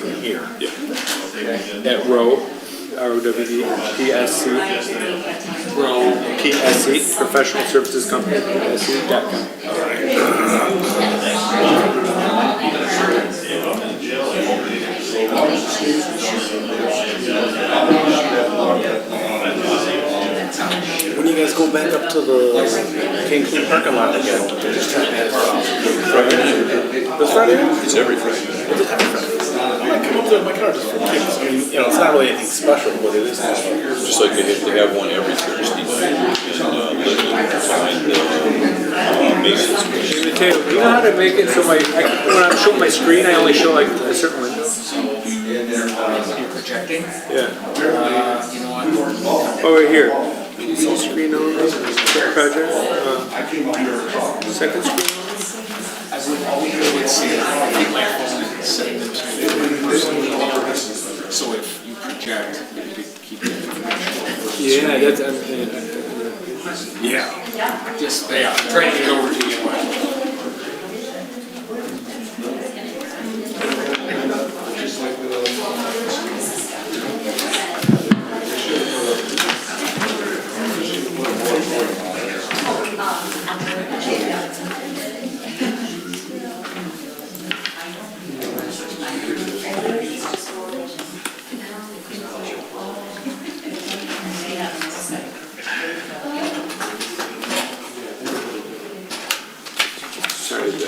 from here. Yeah. At Row, ROWD, PSC, Row, PSC, Professional Services Company, PSC.com. When you guys go back up to the Cancun parking lot again, just try to add it up. This Friday? It's every Friday. Is it every Friday? I might come up there with my car just for kicks. I mean, you know, it's not really anything special, but it is kind of. Just like they have one every Thursday night in Lincoln behind Mason's. Taylor, do you know how to make it so when I'm showing my screen, I only show like a certain window? You're projecting? Yeah. You know what? Oh, right here. PC screen only, project, second screen only. I would say I think my phone is setting them to so if you project, you could keep the information. Yeah, that's, yeah. Just, yeah, trying to get over to you. Sorry, I'm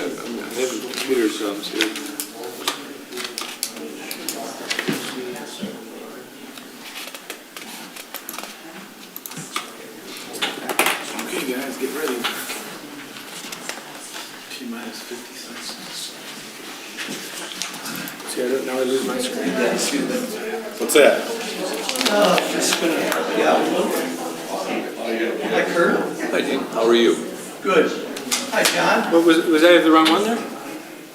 having computer problems here. Okay, guys, get ready. T-minus 50 seconds. See, now I lose my screen. What's that? Hi, Kurt. Hi, Dean. How are you? Good. Hi, John. What was I the wrong one there?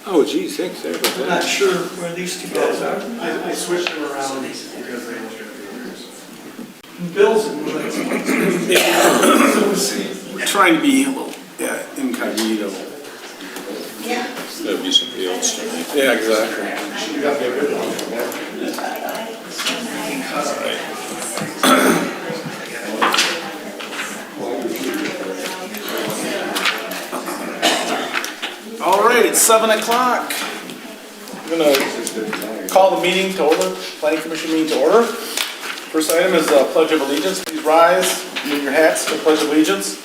Oh, geez, thanks. Sorry about I'm that. not sure where these two guys are. I switched them around because they Bill's in the We're trying to be a little incognito. That'd be somebody else tonight. Yeah, exactly. All right, it's 7 o'clock. I'm gonna call the meeting to order, Planning Commission meeting to order. First item is the Pledge of Allegiance. Please rise, move your hats to the Pledge of Allegiance.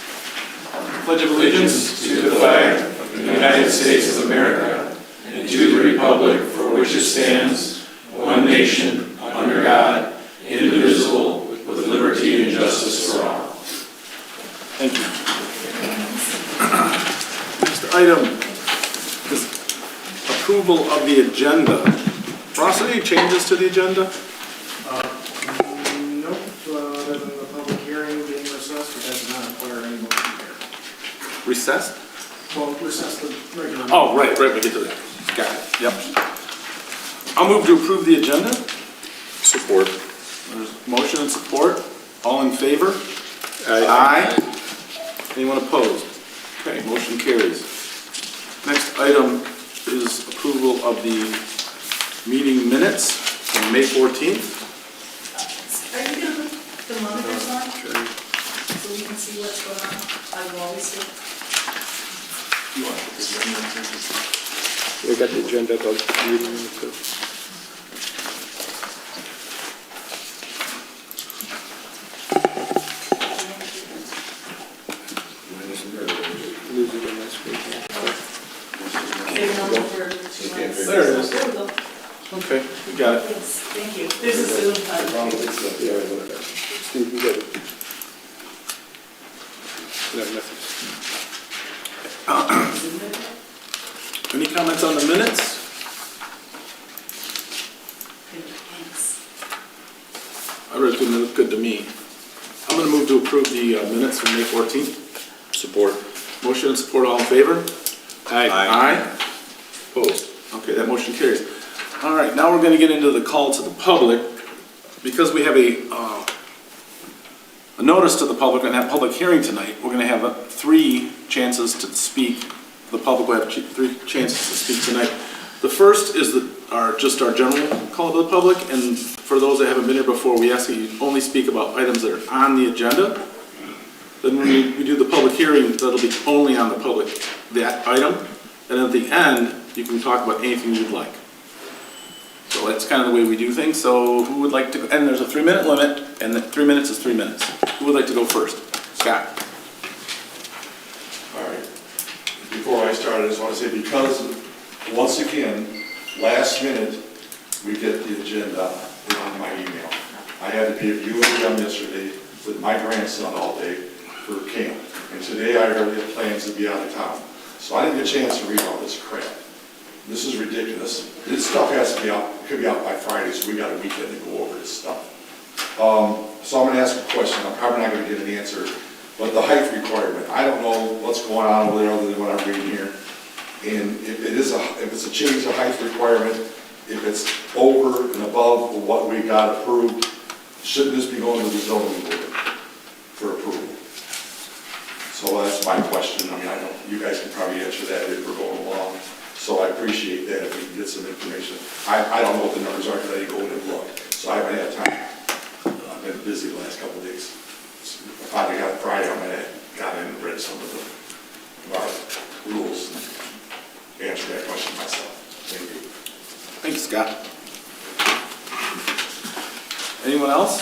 Pledge of Allegiance to the flag of the United States of America and to the republic for which it stands, one nation, under God, indivisible, with liberty and justice for all. Thank you. Next item is approval of the agenda. Ross, any changes to the agenda? Nope, other than the public hearing being recessed, it does not require any motion here. Recessed? Well, recess the regular. Oh, right, we get to that. Got it, yep. I'll move to approve the agenda. Support. There's motion and support. All in favor? Aye. Anyone opposed? Okay, motion carries. Next item is approval of the meeting minutes from May 14th. Are you gonna put the monitors on? Okay. So we can see what's going on? I will always do. We got the agenda about meeting minutes. Losing on my screen. They're not for 2 months. There it is. There we go. Okay, we got it. Yes, thank you. This is Zoom time. Steve, you got it. No, nothing. Any comments on the minutes? Thanks. I read them, they look good to me. I'm going to move to approve the minutes from May 14th. Support. Motion and support, all in favor? Aye. Aye. Opposed? Okay, that motion carries. All right, now we're going to get into the call to the public. Because we have a notice to the public and have public hearing tonight, we're going to have 3 chances to speak. The public will have 3 chances to speak tonight. The first is the just our general call to the public, and for those that haven't been here before, we ask that you only speak about items that are on the agenda. Then when we do the public hearing, that'll be only on that item, and at the end, you can talk about anything you'd like. So that's kind of the way we do things. So who would like to, and there's a 3-minute limit, and 3 minutes is 3 minutes. Who would like to go first? Scott. All right. Before I start, I just want to say, because once again, last minute, we get the agenda on my email. I had to be at UAM yesterday with my grandson all day for camp. And today I already had plans to be out of town. So I didn't get a chance to read all this crap. This is ridiculous. This stuff has to be out, it could be out by Friday, so we got a weekend to go over this stuff. So I'm going to ask a question. I'm probably not going to get an answer. But the height requirement, I don't know what's going on over there other than what I'm reading here. And if it's a change of height requirement, if it's over and above what we got approved, shouldn't this be going to the zoning board for approval? So that's my question. I mean, I don't, you guys can probably answer that if we're going along. So I appreciate that if we can get some information. I don't know what the numbers are because I didn't go in and look. So I haven't had time. I've been busy the last couple of days. I finally got it Friday, I got in and read some of the rules and answered that question myself. Thank you. Thanks, Scott. Anyone else?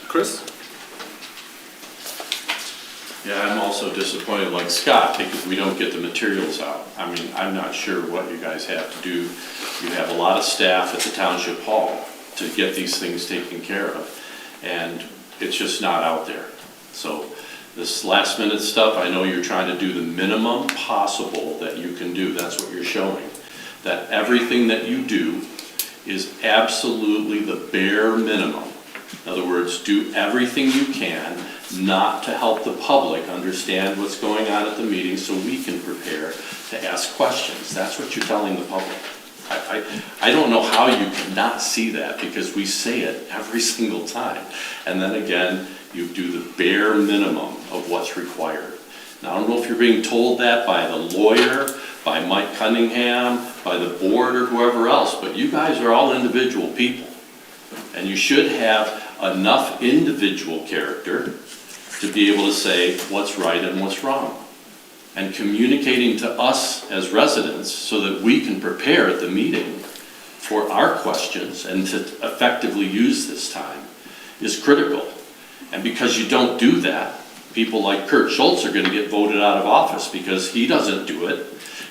Chris? Yeah, I'm also disappointed like Scott because we don't get the materials out. I mean, I'm not sure what you guys have to do. You have a lot of staff at the township hall to get these things taken care of, and it's just not out there. So this last minute stuff, I know you're trying to do the minimum possible that you can do. That's what you're showing. That everything that you do is absolutely the bare minimum. In other words, do everything you can not to help the public understand what's going on at the meeting so we can prepare to ask questions. That's what you're telling the public. I don't know how you cannot see that because we say it every single time. And then again, you do the bare minimum of what's required. Now, I don't know if you're being told that by the lawyer, by Mike Cunningham, by the board or whoever else, but you guys are all individual people. And you should have enough individual character to be able to say what's right and what's wrong. And communicating to us as residents so that we can prepare at the meeting for our questions and to effectively use this time is critical. And because you don't do that, people like Kurt Schultz are going to get voted out of office because he doesn't do it.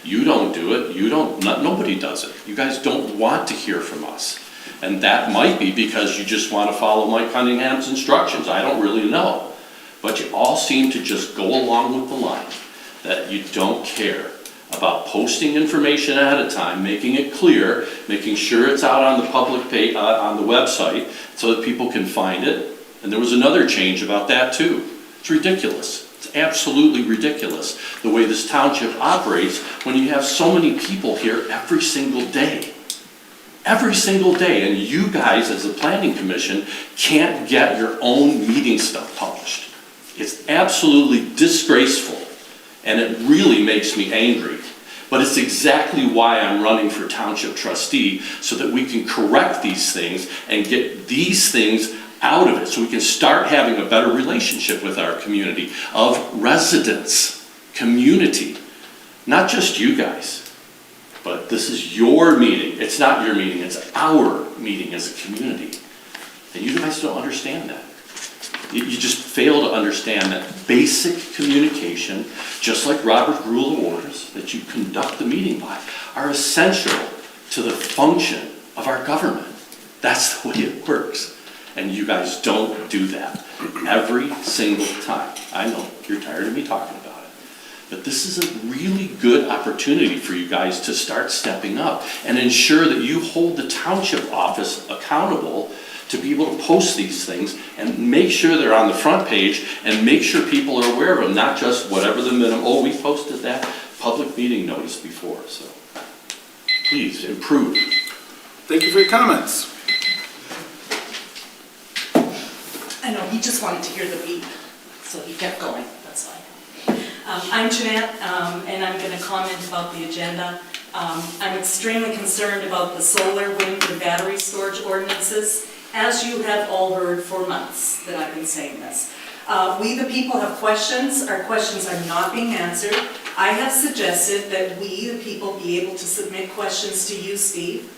You don't do it. Nobody does it. You guys don't want to hear from us. And that might be because you just want to follow Mike Cunningham's instructions. I don't really know. But you all seem to just go along with the line that you don't care about posting information ahead of time, making it clear, making sure it's out on the public page, on the website so that people can find it. And there was another change about that too. It's ridiculous. It's absolutely ridiculous the way this township operates when you have so many people here every single day. Every single day, and you guys as the planning commission can't get your own meeting stuff published. It's absolutely disgraceful, and it really makes me angry. But it's exactly why I'm running for township trustee, so that we can correct these things and get these things out of it, so we can start having a better relationship with our community of residents, community, not just you guys. But this is your meeting. It's not your meeting, it's our meeting as a community. And you guys don't understand that. You just fail to understand that basic communication, just like Robert Rule of Orders, that you conduct the meeting by, are essential to the function of our government. That's the way it works. And you guys don't do that every single time. I know you're tired of me talking about it. But this is a really good opportunity for you guys to start stepping up and ensure that you hold the township office accountable to be able to post these things and make sure they're on the front page and make sure people are aware of them, not just whatever the minimum, oh, we posted that public meeting notice before. So please improve. Thank you for your comments. I know, he just wanted to hear the beep, so he kept going, that's fine. I'm Jeanette, and I'm going to comment about the agenda. I'm extremely concerned about the solar, wind, and battery storage ordinances, as you have all heard for months that I've been saying this. We, the people, have questions. Our questions are not being answered. I have suggested that we, the people, be able to submit questions to you, Steve.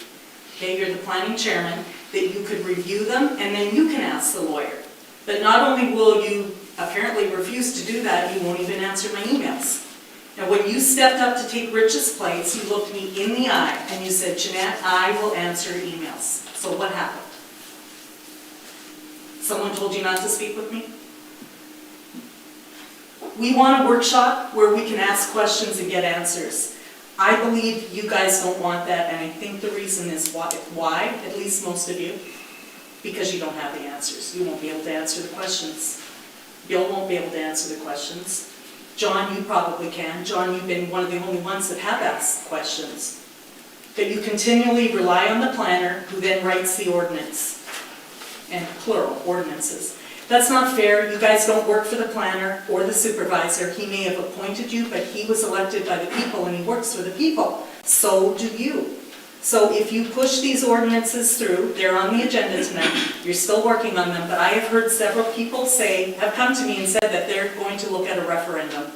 Okay, you're the planning chairman, that you could review them, and then you can ask the lawyer. But not only will you apparently refuse to do that, you won't even answer my emails. Now, when you stepped up to take Rich's place, you looked me in the eye and you said, Jeanette, I will answer emails. So what happened? Someone told you not to speak with me? We want a workshop where we can ask questions and get answers. I believe you guys don't want that, and I think the reason is why, at least most of you, because you don't have the answers. You won't be able to answer the questions. Bill won't be able to answer the questions. John, you probably can. John, you've been one of the only ones that have asked questions. But you continually rely on the planner, who then writes the ordinance, and plural, ordinances. That's not fair. You guys don't work for the planner or the supervisor. He may have appointed you, but he was elected by the people and he works for the people. So do you. So if you push these ordinances through, they're on the agenda tonight, you're still working on them, but I have heard several people have come to me and said that they're going to look at a referendum.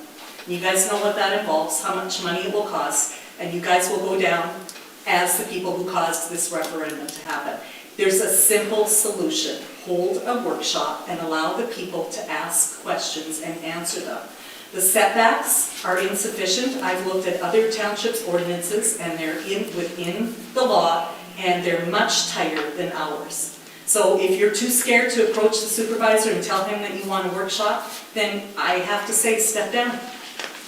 You guys know what that involves, how much money it will cost, and you guys will go down as the people who caused this referendum to happen. There's a simple solution. Hold a workshop and allow the people to ask questions and answer them. The setbacks are insufficient. I've looked at other townships' ordinances and they're within the law and they're much tighter than ours. So if you're too scared to approach the supervisor and tell him that you want a workshop, then I have to say step down.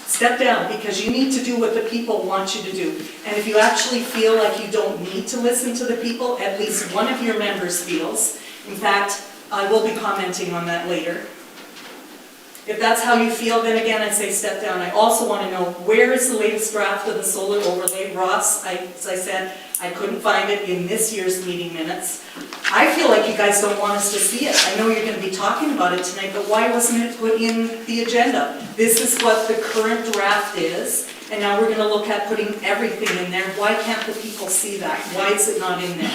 Step down, because you need to do what the people want you to do. And if you actually feel like you don't need to listen to the people, at least one of your members feels. In fact, I will be commenting on that later. If that's how you feel, then again, I'd say step down. I also want to know, where is the latest draft of the solar overlay? Ross, as I said, I couldn't find it in this year's meeting minutes. I feel like you guys don't want us to see it. I know you're going to be talking about it tonight, but why wasn't it put in the agenda? This is what the current draft is, and now we're going to look at putting everything in there. Why can't the people see that? Why is it not in there?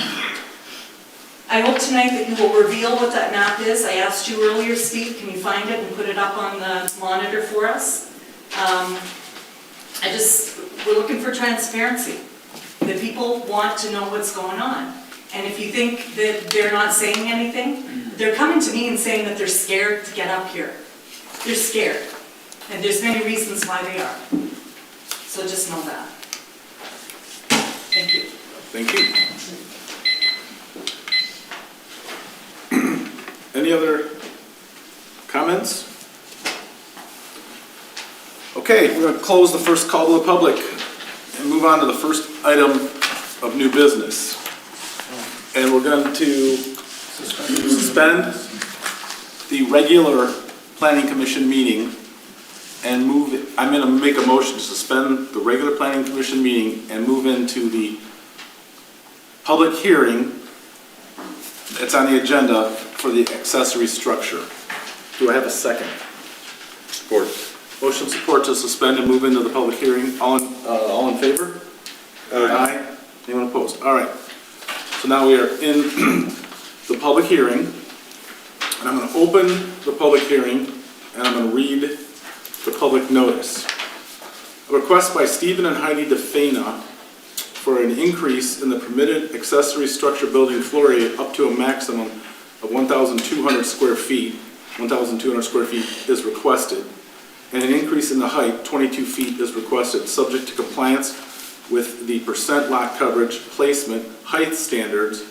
I hope tonight that you will reveal what that map is. I asked you earlier, Steve, can you find it and put it up on the monitor for us? We're looking for transparency. The people want to know what's going on. And if you think that they're not saying anything, they're coming to me and saying that they're scared to get up here. They're scared. And there's many reasons why they are. So just know that. Thank you. Thank you. Any other comments? Okay, we're going to close the first call to the public and move on to the first item of new business. And we're going to suspend the regular planning commission meeting and I'm going to make a motion to suspend the regular planning commission meeting and move into the public hearing that's on the agenda for the accessory structure. Do I have a second? Support. Motion support to suspend and move into the public hearing. All in favor? Aye. Anyone opposed? All right. So now we are in the public hearing, and I'm going to open the public hearing, and I'm going to read the public notice. A request by Stephen and Heidi DeFena for an increase in the permitted accessory structure building floor area up to a maximum of 1,200 square feet. 1,200 square feet is requested, and an increase in the height, 22 feet, is requested, subject to compliance with the percent lot coverage, placement, height standards,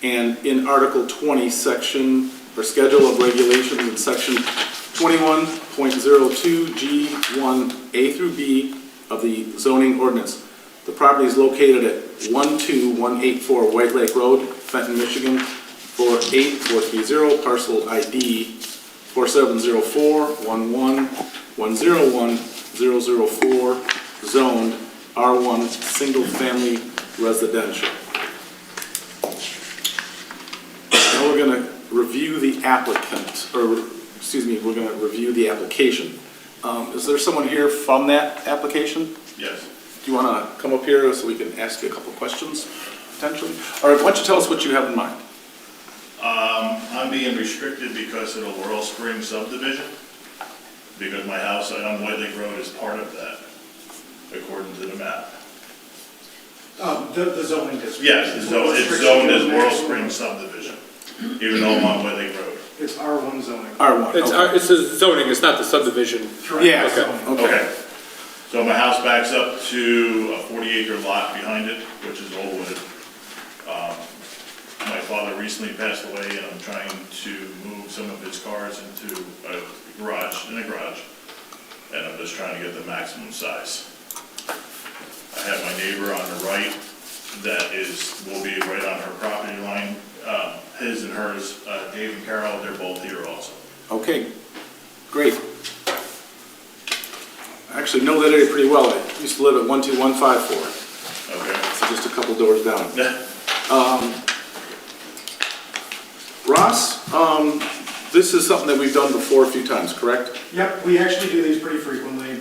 and in Article 20, section, or Schedule of Regulations in Section 21.02 G1A through B of the zoning ordinance. The property is located at 12184 White Lake Road, Fenton, Michigan, 48430, parcel ID 470411101004, zoned R1 single family residential. Now we're going to review the applicant, or excuse me, we're going to review the application. Is there someone here from that application? Yes. do you want to come up here so we can ask you a couple questions, potentially? Or why don't you tell us what you have in mind? I'm being restricted because of the Laurel Springs subdivision, because my house on White Lake Road is part of that, according to the map. The zoning district. Yes, it's zoned as Laurel Springs subdivision, even though I'm on White Lake Road. It's R1 zoning. R1, okay. It's the zoning, it's not the subdivision. Yeah, Zoning. okay. So my house backs up to a 40-acre lot behind it, which is all wooded. My father recently passed away, and I'm trying to move some of his cars into a garage, and I'm just trying to get the maximum size. I have my neighbor on the right that will be right on her property line. His and hers, Dave and Carol, they're both here also. Okay, great. I actually know that area pretty well. I used to live at 12154, Okay? so just a couple doors down. Ross, this is something that we've done before a few times, correct? Yep, we actually do these pretty frequently.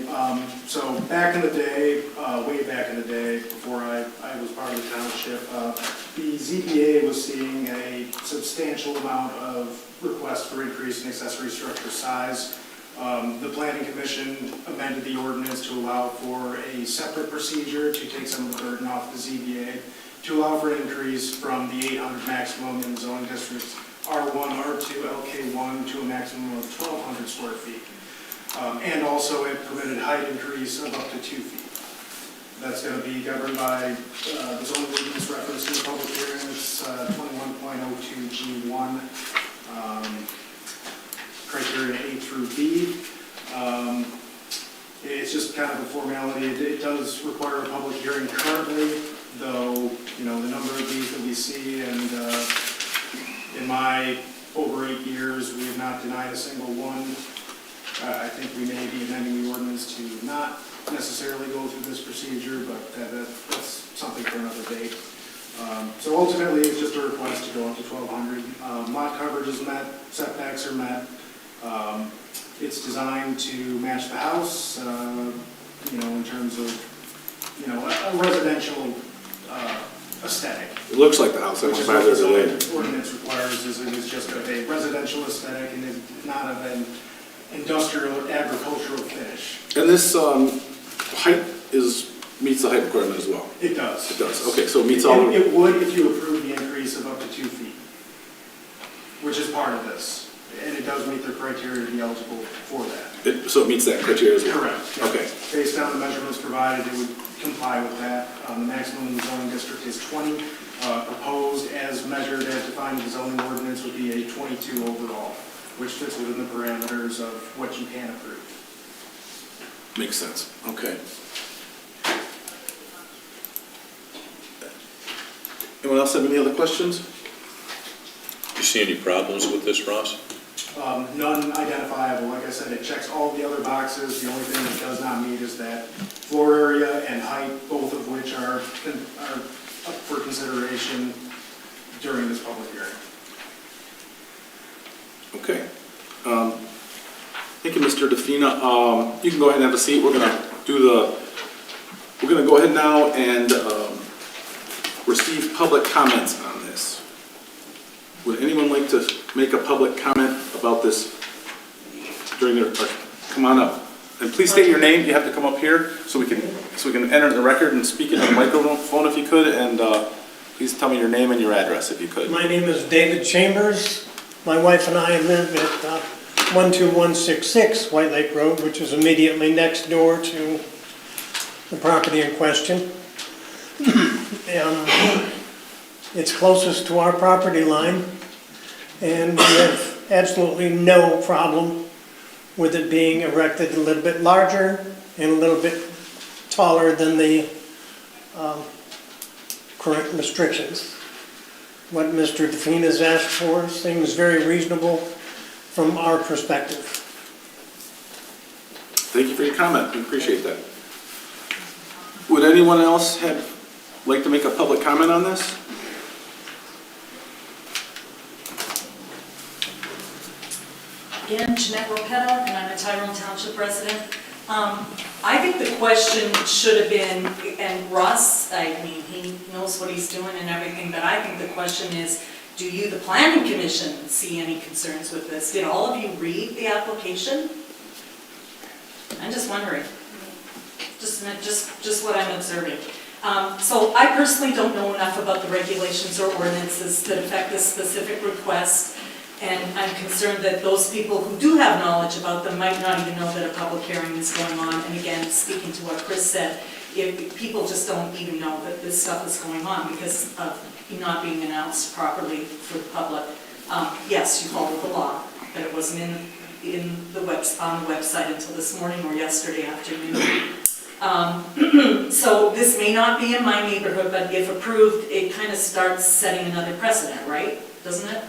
So back in the day, way back in the day, before I was part of the township, the ZBA was seeing a substantial amount of requests for increase in accessory structure size. The planning commission amended the ordinance to allow for a separate procedure to take some of the burden off the ZBA, to allow for an increase from the 800 maximum in zoning districts R1, R2, LK1 to a maximum of 1,200 square feet. And also a permitted height increase of up to 2 feet. That's going to be governed by the zoning ordinance referenced in the public hearing. It's 21.02G1, criteria A through B. It's just kind of a formality. It does require a public hearing currently, though, the number of these that we see, and in my over 8 years, we have not denied a single one. I think we may be amending the ordinance to not necessarily go through this procedure, but that's something for another date. So ultimately, it's just a request to go up to 1,200. Lot coverage is met, setbacks are met. It's designed to match the house, in terms of, a residential aesthetic. It looks like the house, I Which went is by what there the today. zoning ordinance requires, is it is just of a residential aesthetic and is not of an industrial or agricultural finish. And this height meets the height requirement as well? It does. It does, okay, so it meets all the... It would if you approve the increase of up to 2 feet, which is part of this. And it does meet the criteria to be eligible for that. So it meets that criteria as well? Correct. Yeah. Okay. Based on the measurements provided, it would comply with that. The maximum in the zoning district is 20. Proposed as measured as defined in the zoning ordinance would be a 22 overall, which fits within the parameters of what you can approve. Makes sense, okay. Anyone else have any other questions? Do you see any problems with this, Ross? None identifiable. Like I said, it checks all the other boxes. The only thing it does not meet is that floor area and height, both of which are up for consideration during this public hearing. Okay. Thank you, Mr. DeFina. You can go ahead and have a seat. We're gonna go ahead now and receive public comments on this. Would anyone like to make a public comment about this during their, come on up. And please state your name. You have to come up here so we can enter the record and speak into the microphone if you could. And please tell me your name and your address if you could. My name is David Chambers. My wife and I live at 12166 White Lake Road, which is immediately next door to the property in question. It's closest to our property line, and we have absolutely no problem with it being erected a little bit larger and a little bit taller than the current restrictions. What Mr. DeFina has asked for seems very reasonable from our perspective. Thank you for your comment. We appreciate that. Would anyone else like to make a public comment on this? Again, Jeanette Ropetta, and I'm a Tyrone Township resident. I think the question should have been, and Russ, I mean, he knows what he's doing and everything, but I think the question is, do you, the planning commission, see any concerns with this? Did all of you read the application? I'm just wondering. Just what I'm observing. So I personally don't know enough about the regulations or ordinances that affect this specific request, and I'm concerned that those people who do have knowledge about them might not even know that a public hearing is going on. And again, speaking to what Chris said, if people just don't even know that this stuff is going on because of not being announced properly for the public. Yes, you followed the law, but it wasn't on the website until this morning or yesterday afternoon. So this may not be in my neighborhood, but if approved, it kind of starts setting another precedent, right? Doesn't it?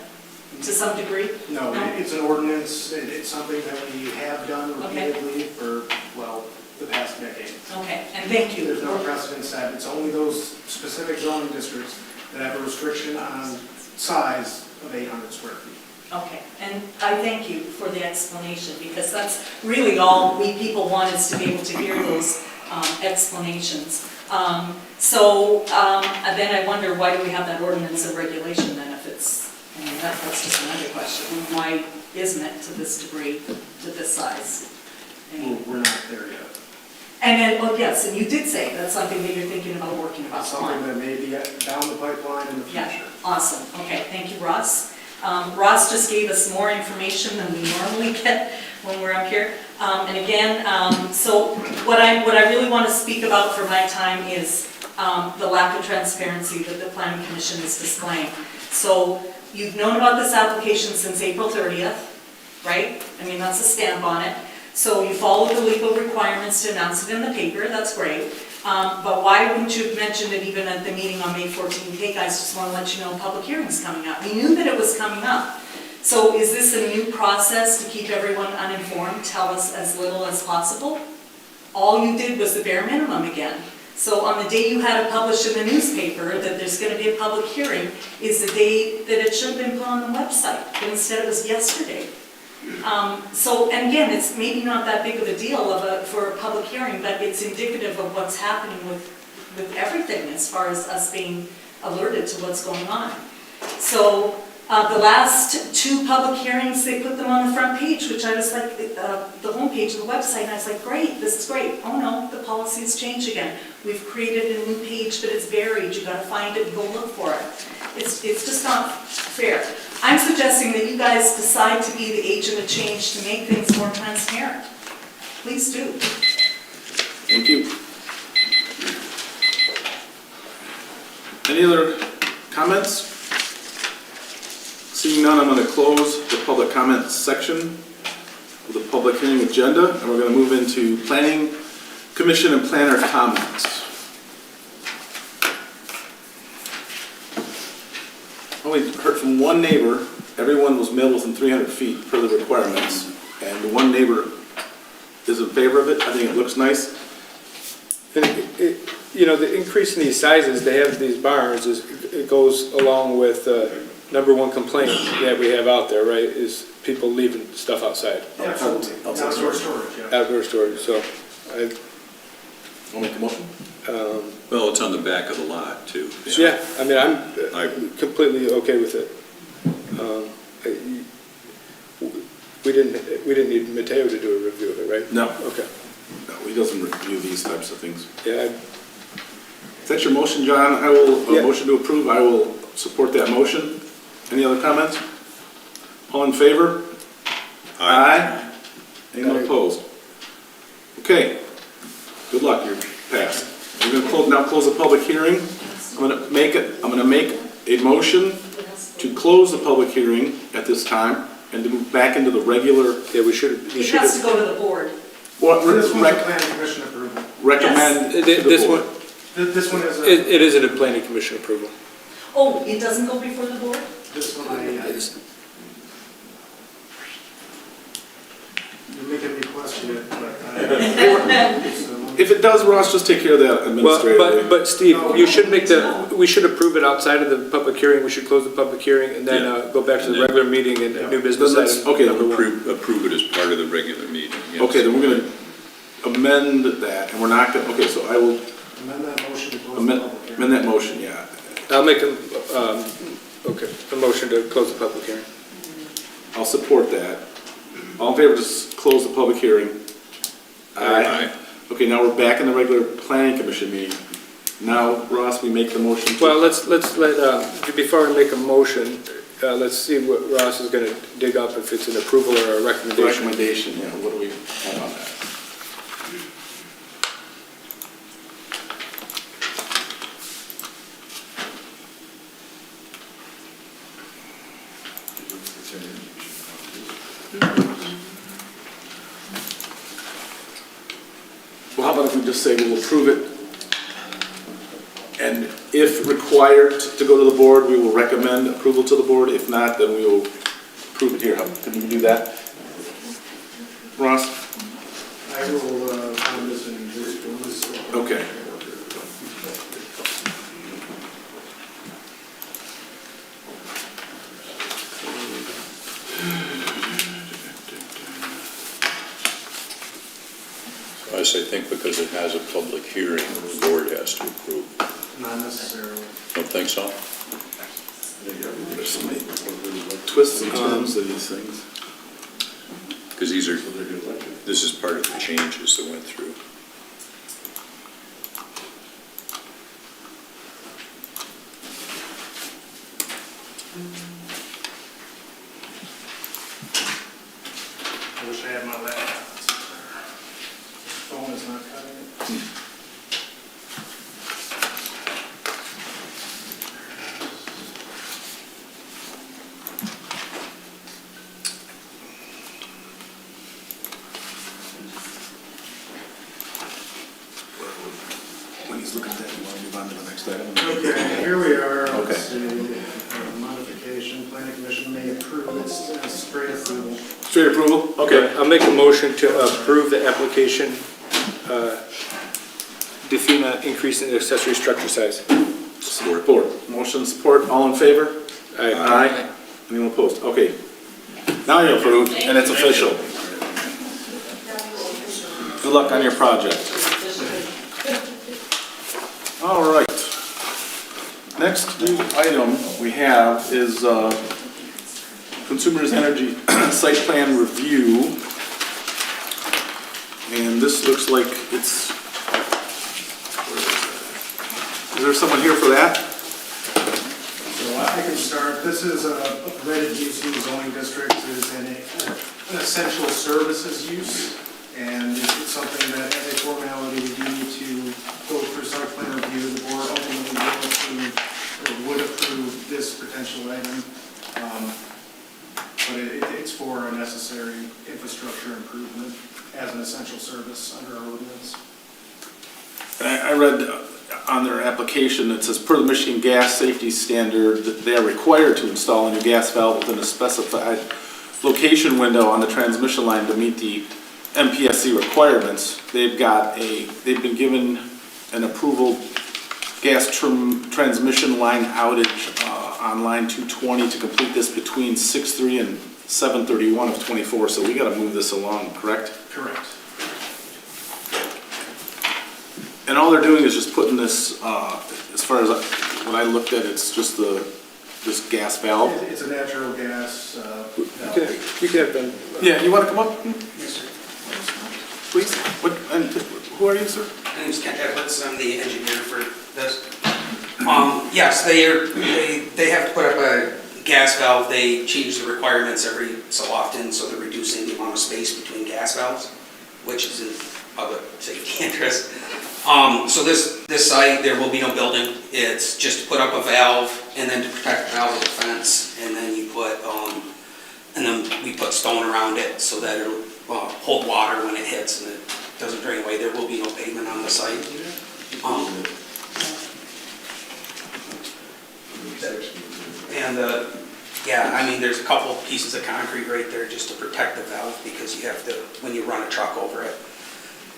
To some degree? No, it's an ordinance, it's something that we have done repeatedly for, well, the past decade. Okay, and thank you. There's no precedent set, it's only those specific zoning districts that have a restriction on size of 800 square feet. Okay, and I thank you for the explanation, because that's really all we people want, is to be able to hear those explanations. Then I wonder, why do we have that ordinance and regulation then, if it's, I mean, that's just another question. Why isn't it to this degree, to this size? I mean, We're not there yet. and then, well, yes, and you did say that's something that you're thinking about working about. Something that may be down the pipeline in the future. Yeah, awesome. Okay, thank you, Ross. Ross just gave us more information than we normally get when we're up here. And again, so what I really want to speak about for my time is the lack of transparency that the Planning Commission is displaying. So you've known about this application since April 30th, right? I mean, that's a stamp on it. So you follow the legal requirements to announce it in the paper, that's great. But why wouldn't you have mentioned it even at the meeting on May 14th? Hey guys, just want to let you know public hearing's coming up. We knew that it was coming up. So is this a new process to keep everyone uninformed, tell us as little as possible? All you did was the bare minimum again. So on the day you had it published in the newspaper that there's going to be a public hearing is the day that it should have been put on the website, but instead it was yesterday. And again, it's maybe not that big of a deal for a public hearing, but it's indicative of what's happening with everything as far as us being alerted to what's going on. So the last two public hearings, they put them on the front page, which I was like, the homepage of the website, and I was like, great, this is great. Oh no, the policy's changed again. We've created a new page, but it's buried. You gotta find it and go look for it. It's just not fair. I'm suggesting that you guys decide to be the agent of change to make things more transparent. Please do. Thank you. Any other comments? Seeing none, I'm going to close the public comment section of the public hearing agenda, and we're going to move into Planning Commission and Planner comments. Only heard from one neighbor. Everyone was mailed within 300 feet per the requirements, and the one neighbor is in favor of it. I think it looks nice. And you know, the increase in these sizes, they have these barns, it goes along with number one complaint that we have out there, right, is people leaving stuff outside. Absolutely. Outdoor storage, yeah. Outdoor storage, so I'll make a motion. Well, it's on the back of the lot, too. Yeah, I mean, I'm completely okay with it. We didn't need Mateo to do a review of it, right? No. Okay. No, he doesn't review these types of things. Yeah, If that's your motion, John, I will, motion to approve, I will support that motion. Any other comments? All in favor? Aye. Anyone opposed? Okay, good luck, you're passed. We're going to now close the public hearing. I'm going to make a motion to close the public hearing at this time and to move back into the regular. yeah, we should It has to go to the board. What, This one's a planning commission approval. recommend to the This board. one, This one is a, it isn't a planning commission approval. Oh, it doesn't go before the board? this one you're making me question it, but If it does, Ross, just take care of that administratively. Well, but Steve, you should we should approve it outside of the public hearing, we should close the public hearing and then go back to the regular meeting and new business Then let's- item. okay, number one. Approve it as part of the regular meeting, yes. Okay, then we're going to amend that, and we're not gonna, okay, so I will Amend that motion to close the amend public hearing. amend that motion, yeah. I'll make a motion to close the public hearing. I'll support that. All in favor, just close the public hearing? Aye. Okay, now we're back in the regular planning commission meeting. Now, Ross, we make the motion to... Well, let's let, before we make a motion, let's see what Ross is gonna dig up, if it's an approval or a recommendation. Recommendation, yeah, what do we have on that? Well, how about if we just say we'll approve it, and if required to go to the board, we will recommend approval to the board. If not, then we will approve it here. Can we do that? Ross? I will, find this in this. Okay. I think because it has a public hearing, the board has to approve. Not necessarily. Don't think so? There's so many twists and turns to these things. Because this is part of the changes that went through. I wish I had my laptop. Phone is not cutting it. When he's looking at that, you want to move on to the next item? Okay, here we are. Okay. Let's see. Modification, planning commission may approve this straight approval. Straight approval? Okay. I'll make a motion to approve the application, Defina increase in accessory structure size. Support. Motion support, all in favor? Aye. Anyone opposed? Okay. Now you're approved, and it's official. Good luck on your project. All right. Next new item we have is Consumers Energy Site Plan Review. And this looks like it's, is there someone here for that? So I can start. This is a permitted use in the zoning district. It is an essential services use. And it's something that as a formality, we do need to go through site plan review. The board ultimately would approve this potential item. But it's for a necessary infrastructure improvement as an essential service under our ordinance. I read on their application, it says, per the Michigan Gas Safety Standard, that they are required to install a new gas valve within a specified location window on the transmission line to meet the MPSC requirements. They've been given an approval gas transmission line outage on line 220 to complete this between 6/3 and 7/31 of 24, so we gotta move this along, correct? Correct. And all they're doing is just putting this, as far as what I looked at, it's just this gas valve. It's a natural gas valve. You can have them. Yeah, you wanna come up, Yes, sir. please? And who are you, sir? My name's Kent Edwards, I'm the engineer for this. Yes, they have to put up a gas valve. They change the requirements every so often, so they're reducing the amount of space between gas valves, which is in public safety interest. So this site, there will be no building. It's just to put up a valve, and then to protect the valve with a fence, and then you put, and then we put stone around it so that it'll hold water when it hits and it doesn't drain away. There will be no pavement on the site. Yeah, I mean, there's a couple pieces of concrete right there just to protect the valve, because you have to, when you run a truck over it,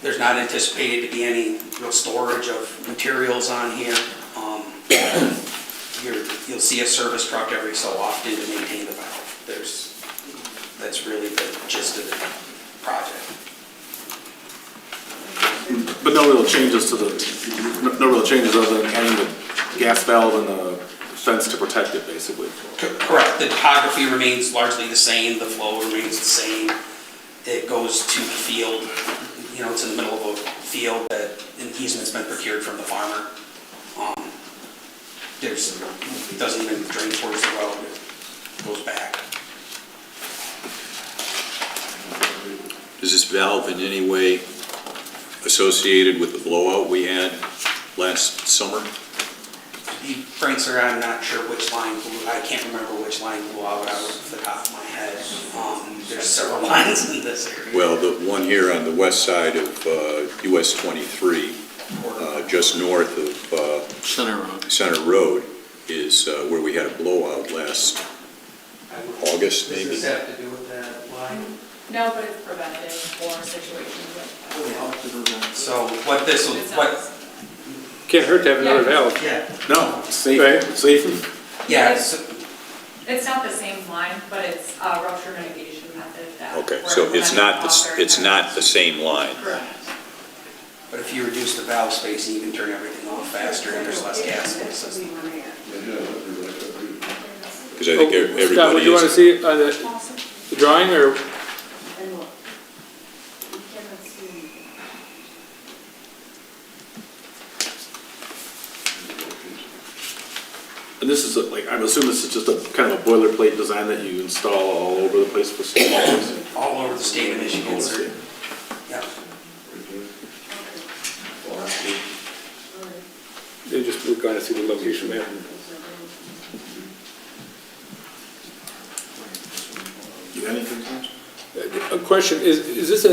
there's not anticipated to be any real storage of materials on here. You'll see a service truck every so often to maintain the valve. That's really the gist of the project. But no real changes to the, no real changes other than adding the gas valve and the fence to protect it, basically. Correct, the topography remains largely the same, the flow remains the same. It goes to the field, you know, it's in the middle of a field that an easement's been procured from the farmer. It doesn't even drain towards the road, it goes back. Is this valve in any way associated with the blowout we had last summer? To be frank, sir, I'm not sure which line blew, I can't remember which line blew out off the top of my head. There's several lines in this area. Well, the one here on the west side of US 23, just north of Center Road, is where we had a blowout last August, maybe. Does this have to do with that line? No, but it's preventative for situations like that. So what this will, what, Can't hurt to have another valve. yeah, No, it's safe, Right. safe. yeah, so, It's not the same line, but it's a rupture mitigation method that. Okay, we're so it's not, implementing it's not the same line. Correct. but if you reduce the valve spacing, you can turn everything off faster and there's less gas in the system. Because I think everybody Scott, would you want to is. see it on the drawing, or? And this is like, I'm assuming this is just a kind of a boilerplate design that you install all over the place for small. All over the state of Michigan, sir. Yeah. They just, we're going to see the location map. You got anything, Tom? A question, is this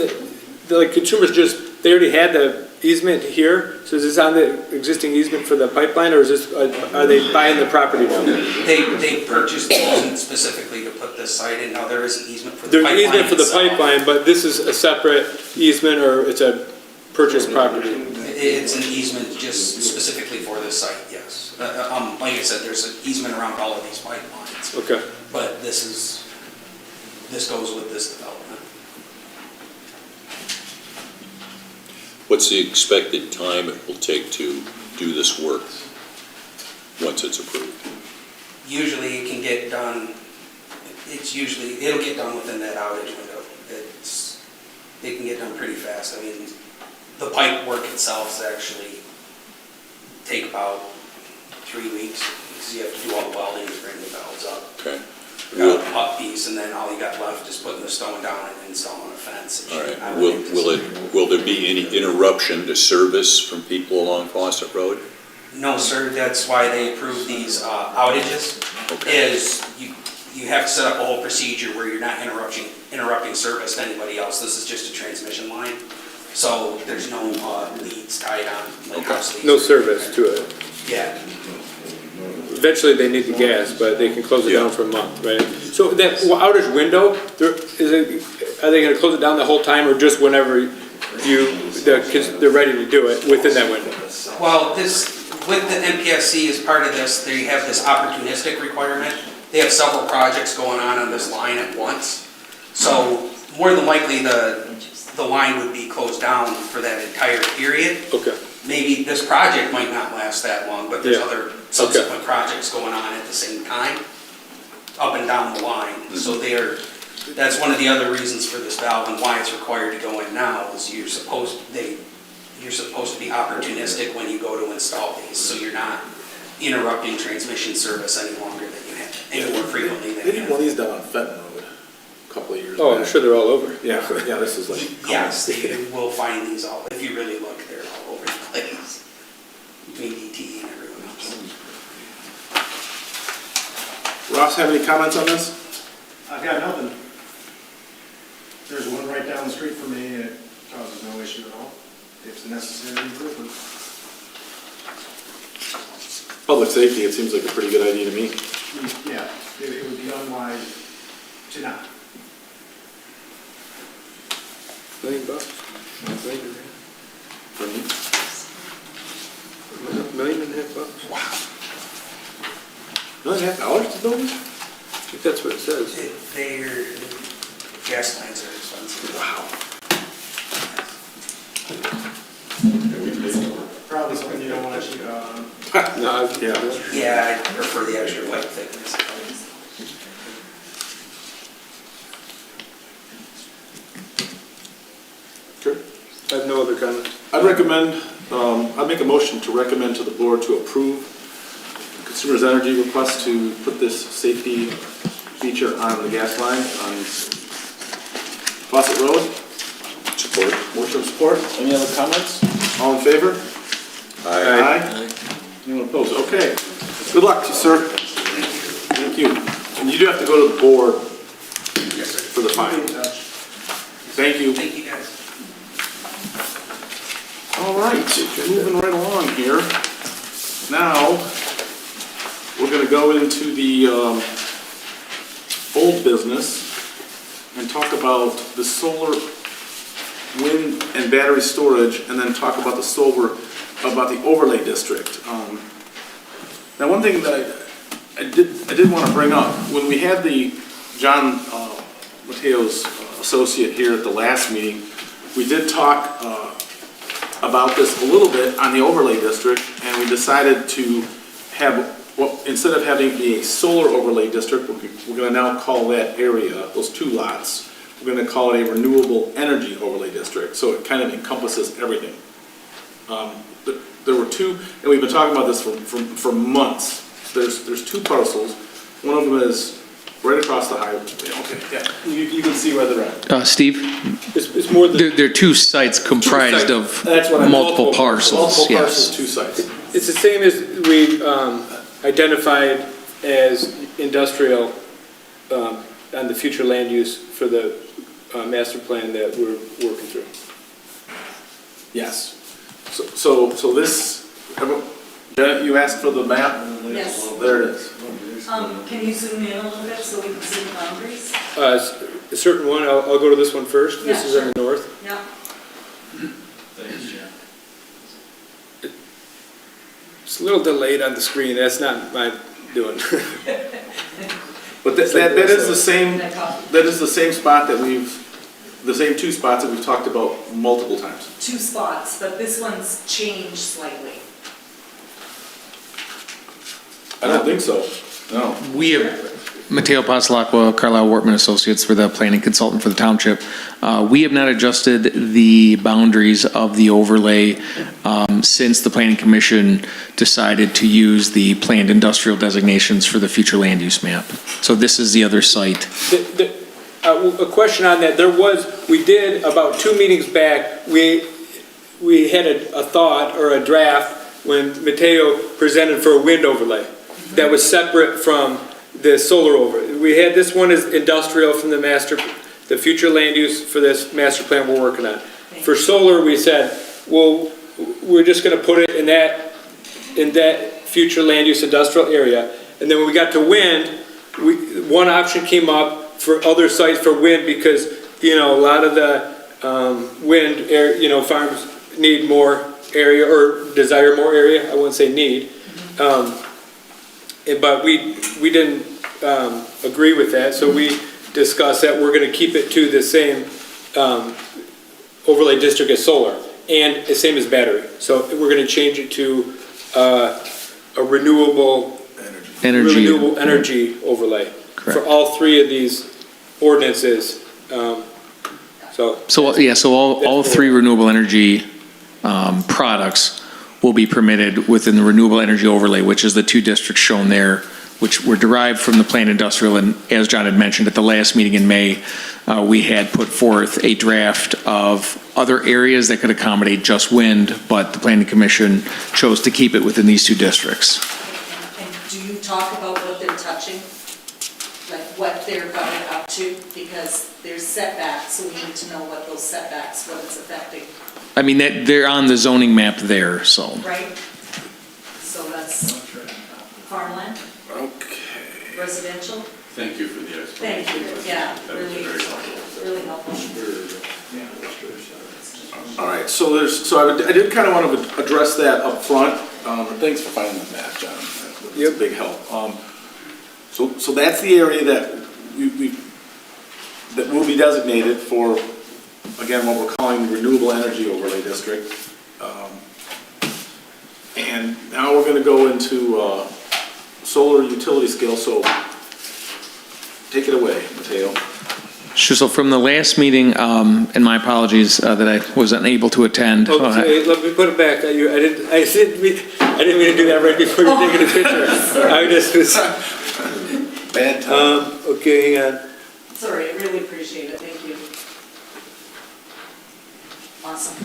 like consumers just, they already had the easement here? So is this on the existing easement for the pipeline, or is this, are they buying the property now? They purchased the easement specifically to put this site in. Now, there is an easement for the There's pipeline. an easement for the itself. pipeline, but this is a separate easement, or it's a purchased property? It's an easement just specifically for this site, yes. Like I said, there's an easement around all of these pipelines. Okay. But this goes with this development. What's the expected time it will take to do this work once it's approved? Usually it can get done, it'll get done within that outage window. It can get done pretty fast. I mean, the pipe work itself is actually take about 3 weeks, because you have to do all the welding to bring the valves up. Okay. You got a puck piece, and then all you got left is putting the stone down and installing a fence. All right. Will there be any interruption to service from people along Fawcett Road? No, sir, that's why they approve these outages, Okay. is you have to set up a whole procedure where you're not interrupting service to anybody else. This is just a transmission line, so there's no leads tied on, like house leads. No service to it. Yeah. Eventually, they need the gas, but they can close it down for a month, right? So that outage window, are they gonna close it down the whole time, or just whenever they're ready to do it within that window? Well, with the MPSC as part of this, they have this opportunistic requirement. They have several projects going on this line at once. So more than likely, the line would be closed down for that entire period. Okay. Maybe this project might not last that long, but there's Yeah. other subsequent projects going on at the same time, up and down the line. So that's one of the other reasons for this valve and why it's required to go in now, is you're supposed to be opportunistic when you go to install these, so you're not interrupting transmission service any longer than you have, any more frequently than They you did one have. of these down on Fenton Road a couple of years back. Oh, I'm sure they're all over. Yeah, yeah, this is like. Yes, you will find these all, if you really look, they're all over the place. Between DT and everyone else. Ross, have any comments on this? I've got nothing. There's one right down the street from me, and it causes no issue at all. It's a necessary improvement. Public safety, it seems like a pretty good idea to me. Yeah, it would be unwise to not. $1 million bucks? For me. $1.5 million bucks? Wow. $1.5 to build this? I think that's what it says. Their gas lines are expensive. Wow. No, Yeah. Yeah, I prefer the extra white thickness. Okay. I have no other comments. I'd make a motion to recommend to the board to approve Consumers Energy request to put this safety feature on the gas line on Fawcett Road. Support. Motion of support. Any other comments? All in favor? Aye. Anyone opposed? Okay. Good luck to you, sir. Thank you. And you do have to go to the board for the fine. Thank you. Thank you, guys. All right, moving right along here. Now, we're gonna go into the old business and talk about the solar, wind, and battery storage, and then talk about about the overlay district. Now, one thing that I did want to bring up, when we had the John Mateo's associate here at the last meeting, we did talk about this a little bit on the overlay district, and we decided to have, well, instead of having a solar overlay district, we're going to now call that area, those two lots, we're going to call it a renewable energy overlay district, so it kind of encompasses everything. There were two, and we've been talking about this for months. There's two parcels. One of them is right across the highway. Okay, yeah, you can see where they're at. Steve, It's more than, there are two sites comprised of multiple parcels, Multiple yes. parcels, two sites. it's the same as we identified as industrial on the future land use for the master plan that we're working through. Yes. So this, Janet, you asked for the map? Yes. There it is. Can you zoom in a little bit so we can see the boundaries? A certain one, I'll go to this one first. This Yeah, is in the north. Yeah. It's a little delayed on the screen, that's not my doing. But that is the same, that is the same spot that the same two spots that we've talked about multiple times. Two spots, but this one's changed slightly. I don't think so, no. We have, Mateo Pasalacqua, Carlisle Wortman Associates, for the planning consultant for the township. We have not adjusted the boundaries of the overlay since the planning commission decided to use the planned industrial designations for the future land use map. So this is the other site. A question on that, we did about 2 meetings back, we had a thought or a draft when Mateo presented for a wind overlay that was separate from the solar overlay. We had, this one is industrial from the future land use for this master plan we're working on. For solar, we said, well, we're just gonna put it in that future land use industrial area. And then when we got to wind, one option came up for other sites for wind because, a lot of the wind air, farms need more area or desire more area. I wouldn't say need. But we didn't agree with that, so we discussed that we're going to keep it to the same overlay district as solar and the same as battery. So we're going to change it to a renewable energy overlay. Correct. For all three of these ordinances. So all three renewable energy products will be permitted within the renewable energy overlay, which is the two districts shown there, which were derived from the planned industrial. And as John had mentioned at the last meeting in May, we had put forth a draft of other areas that could accommodate just wind, but the planning commission chose to keep it within these two districts. And do you talk about what they're touching? Like what they're going up to? Because there's setbacks, so we need to know what those setbacks, what it's affecting. I mean, they're on the zoning map there, so. Right? So that's farmland, Okay. residential? Thank you for the explanation. Thank you, yeah, That was really, very helpful. really helpful. All right, so I did kind of want to address that up front. Thanks for finding the map, John. That's a big help. So that's the area that that will be designated for, again, what we're calling the renewable energy overlay district. And now we're gonna go into solar utility scale, so take it away, Mateo. Sure, so from the last meeting, and my apologies that I was unable to attend. Okay, let me put it back. I didn't mean to do that right before you're taking a picture. I just was. Bad time. Okay, hang on. Sorry, I really appreciate it, thank you. Awesome.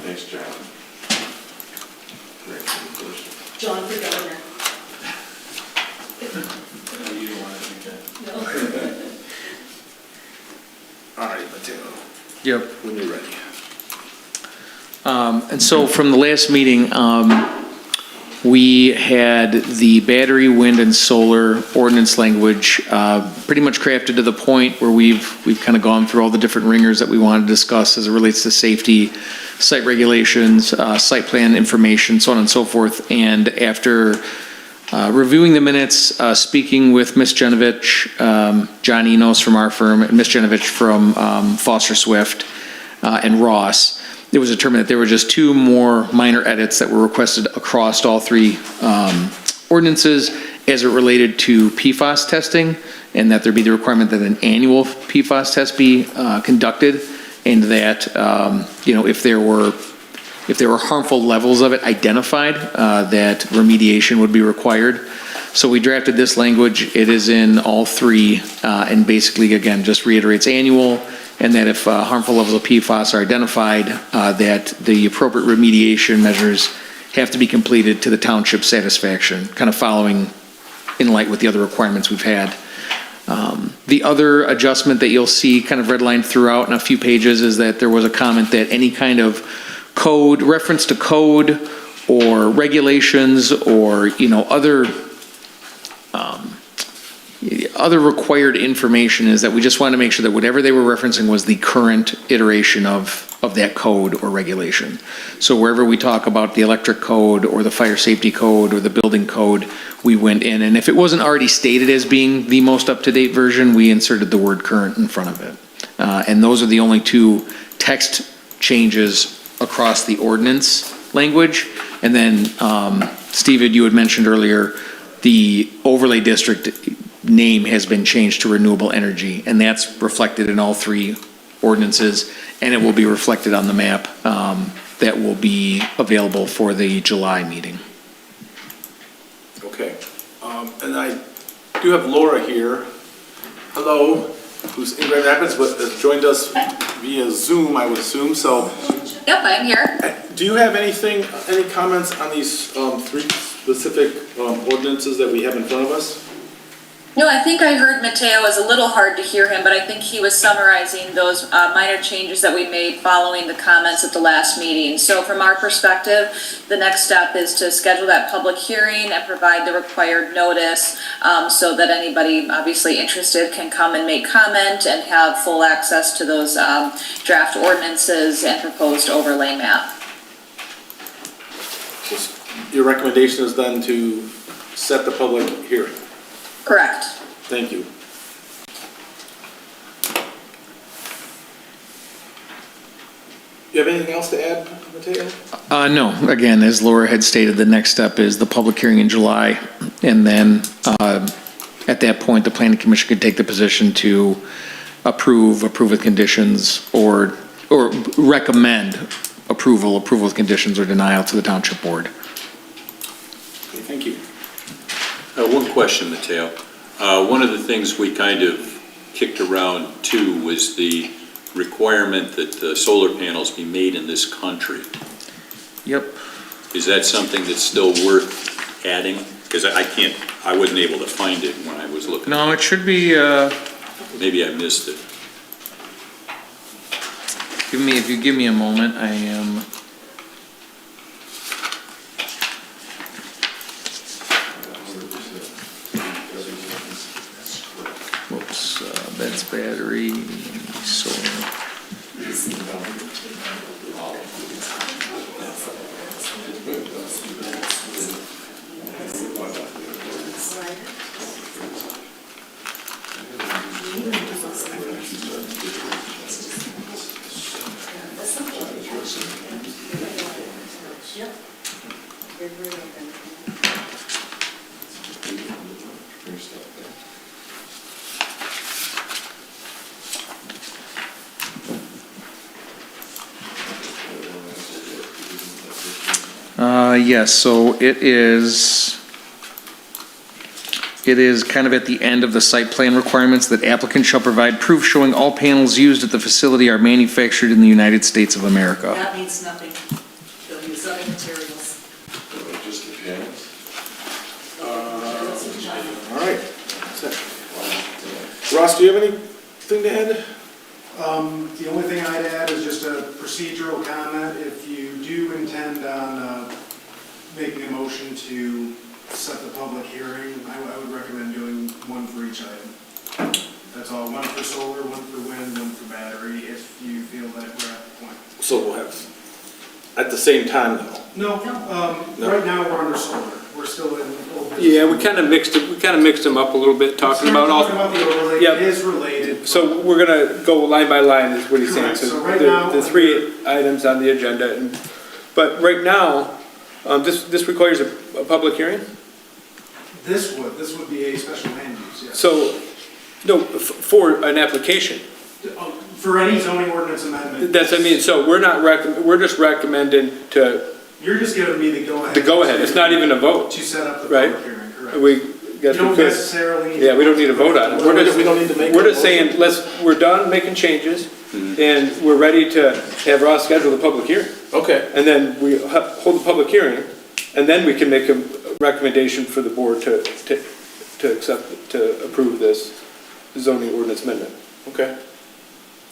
Thanks, John. John for governor. You don't want to do that. No. All right, Mateo, Yep. when you're ready. And so from the last meeting, we had the battery, wind, and solar ordinance language pretty much crafted to the point where we've kind of gone through all the different ringers that we wanted to discuss as it relates to safety, site regulations, site plan information, so on and so forth. And after reviewing the minutes, speaking with Ms. Genovich, John Enos from our firm, and Ms. Genovich from Foster Swift, and Ross, it was determined that there were just two more minor edits that were requested across all three ordinances as it related to PFAS testing, and that there be the requirement that an annual PFAS test be conducted, and that if there were harmful levels of it identified, that remediation would be required. So we drafted this language. It is in all three, and basically, again, just reiterates annual, and that if harmful levels of PFAS are identified, that the appropriate remediation measures have to be completed to the township's satisfaction, kind of following in light with the other requirements we've had. The other adjustment that you'll see kind of redlined throughout in a few pages is that there was a comment that any kind of code, reference to code or regulations or, other required information, is that we just wanted to make sure that whatever they were referencing was the current iteration of that code or regulation. So wherever we talk about the electric code or the fire safety code or the building code, we went in, and if it wasn't already stated as being the most up-to-date version, we inserted the word current in front of it. And those are the only two text changes across the ordinance language. And then, Steve, you had mentioned earlier, the overlay district name has been changed to renewable energy, and that's reflected in all three ordinances, and it will be reflected on the map that will be available for the July meeting. Okay. And I do have Laura here. Hello, who's in Grand Rapids, but has joined us via Zoom, I would assume. So, Yep, I'm here. do you have any comments on these three specific ordinances that we have in front of us? No, I think I heard Mateo. It was a little hard to hear him, but I think he was summarizing those minor changes that we made following the comments at the last meeting. So from our perspective, the next step is to schedule that public hearing and provide the required notice so that anybody obviously interested can come and make comment and have full access to those draft ordinances and proposed overlay map. Your recommendation is then to set the public hearing? Correct. Thank you. You have anything else to add, Mateo? No, again, as Laura had stated, the next step is the public hearing in July, and then at that point, the planning commission could take the position to approve with conditions, or recommend approval with conditions, or denial to the township board. Okay, thank you. One question, Mateo. One of the things we kind of kicked around too was the requirement that solar panels be made in this country. Yep. Is that something that's still worth adding? Because I wasn't able to find it when I was looking. No, it should be, Maybe I missed it. if you give me a moment, I am. Whoops, that's battery, solar. Yes, so it is kind of at the end of the site plan requirements that applicant shall provide proof showing all panels used at the facility are manufactured in the United States of America. That means nothing. They'll use other materials. Just the panels. All right. That's it. Ross, do you have anything to add? The only thing I'd add is just a procedural comment. If you do intend on making a motion to set the public hearing, I would recommend doing one for each item. That's all, one for solar, one for wind, one for battery, if you feel that we're at the point. So we'll have, at the same time though? No, No. right now we're under solar. We're still in old business. Yeah, we kind of mixed them up a little bit, talking about all. Talking about the overlay, Yep. it is related. So we're gonna go line by line, is what he's saying. Correct. So right the- now- The three items on the agenda, but right now, this requires a public hearing? This would be a special land use, yes. So, no, for an application. For any zoning ordinance amendment. That's, I mean, so we're just recommending to, You're just giving me the go-ahead. the go-ahead, it's not even a vote, To set up the right? public hearing, correct. We, You guess we don't could. necessarily need. Yeah, we don't need a vote on it. We don't need to make We're a just saying, we're done making changes, and we're ready to have Ross schedule the public hearing. Okay. And then we hold the public hearing, and then we can make a recommendation for the board to accept, to approve this zoning ordinance amendment. Okay.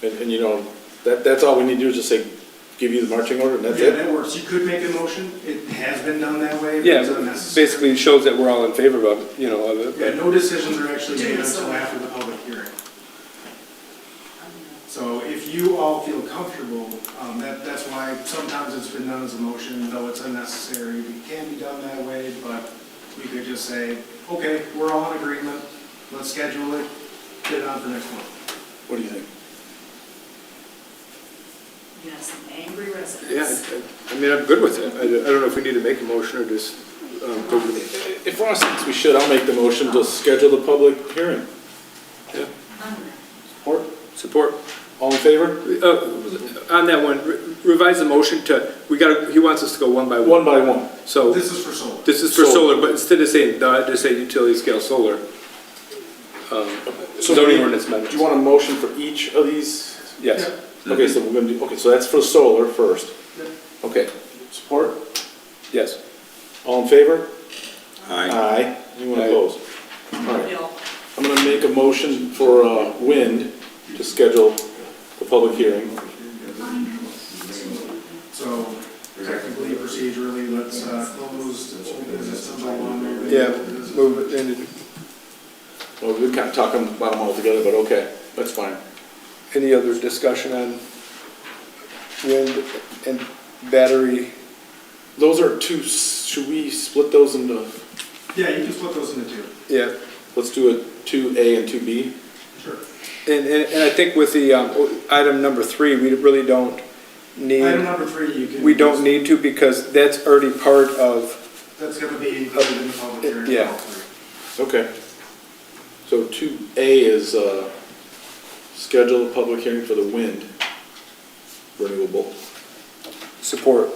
And you know, that's all we need to do is just say, give you the marching order and that's Yeah, it? that works. You could make a motion. It has been done that way, but Yeah, it's unnecessary. basically shows that we're all in favor of it, of it. Yeah, but- no decisions are actually made until after the public hearing. So if you all feel comfortable, that's why sometimes it's been done as a motion, though it's unnecessary. It can be done that way, but we could just say, okay, we're all in agreement, let's schedule it, get it on for next month. What do you think? You have some angry residents. Yeah, I mean, I'm good with it. I don't know if we need to make a motion or just go with it. If Ross thinks we should, I'll make the motion to schedule the public hearing. Yeah. Support? Support. All in favor? On that one, revise the motion to, he wants us to go one by one. One by one. So, This is for solar. this is for solar, but instead of saying, just say utility scale solar. So Zoning do ordinance you amendments. want a motion for each of these? Yes. Okay, so we're gonna do, okay, so that's for solar first. Okay, support? Yes. All in favor? Aye. Aye. Anyone Aye. opposed? All right, Bill, I'm gonna make a motion for, wind to schedule the public hearing. So technically, procedurally, let's close business number one. Yeah, move it, and Well, we're kind of talking about them all together, but okay, that's fine. any other discussion on wind and battery? Those are two, should we split those into, Yeah, you can split those into two. Yeah. let's do it 2A and 2B? Sure. And I think with the item number 3, we really don't need. Item number 3, you can. We don't need to because that's already part of, That's gonna be included in the public hearing. for Yeah. all three. Okay. So 2A is, schedule a public hearing for the wind renewable. support.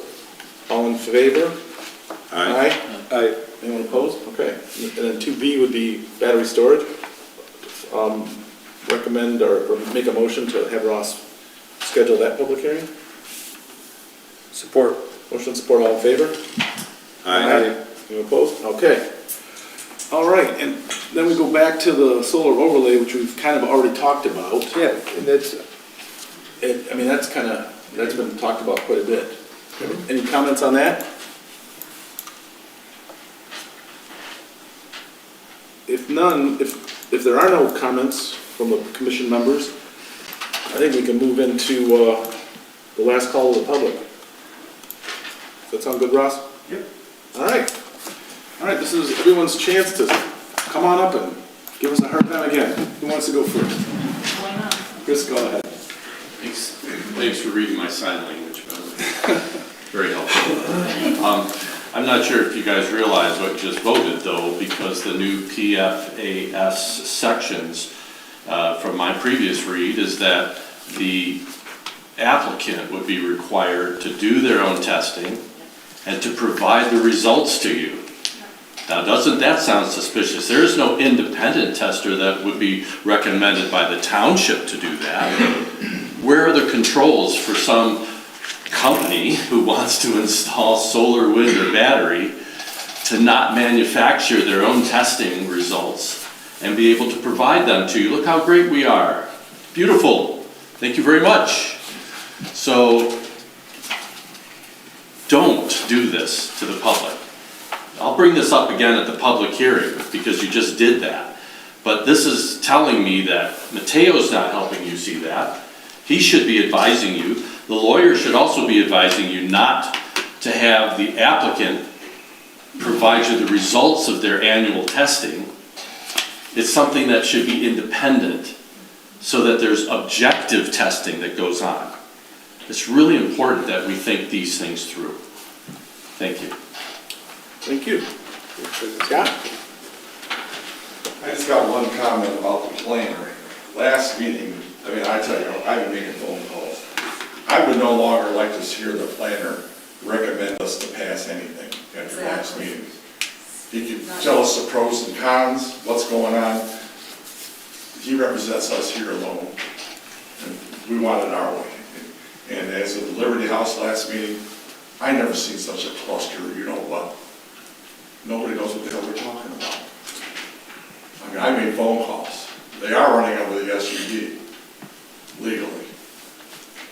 All in favor? Aye. Anyone opposed? Okay. And then 2B would be battery storage. Recommend or make a motion to have Ross schedule that public hearing. Support. Motion support, all in favor? Aye. Anyone opposed? Okay. All right, and then we go back to the solar overlay, which we've kind of already talked about. Yeah, and that's, I mean, that's been talked about quite a bit. Any comments on that? If none, if there are no comments from the commission members, I think we can move into the last call of the public. Does that sound good, Ross? Yep. All right. All right, this is everyone's chance to come on up and give us a hard time again. Who wants to go first? why not? Chris, go ahead. Thanks for reading my sign language, by the way. Very helpful. I'm not sure if you guys realize what you just voted, though, because the new PFAS sections from my previous read is that the applicant would be required to do their own testing and to provide the results to you. Now, doesn't that sound suspicious? There is no independent tester that would be recommended by the township to do that. Where are the controls for some company who wants to install solar, wind, or battery to not manufacture their own testing results and be able to provide them to you? Look how great we are. Beautiful. Thank you very much. So don't do this to the public. I'll bring this up again at the public hearing because you just did that. But this is telling me that Mateo's not helping you see that. He should be advising you. The lawyer should also be advising you not to have the applicant provide you the results of their annual testing. It's something that should be independent so that there's objective testing that goes on. It's really important that we think these things through. Thank you. Thank you. Scott? I just got one comment about the planner. Last meeting, I mean, I tell you, I've been making phone calls. I would no longer like to hear the planner recommend us to pass anything at the last meeting. He can tell us the pros and cons, what's going on. He represents us here alone, and we want it our way. And as of the Liberty House last meeting, I never seen such a cluster, you know what? Nobody knows what the hell they're talking about. I mean, I made phone calls. They are running over the SUV legally.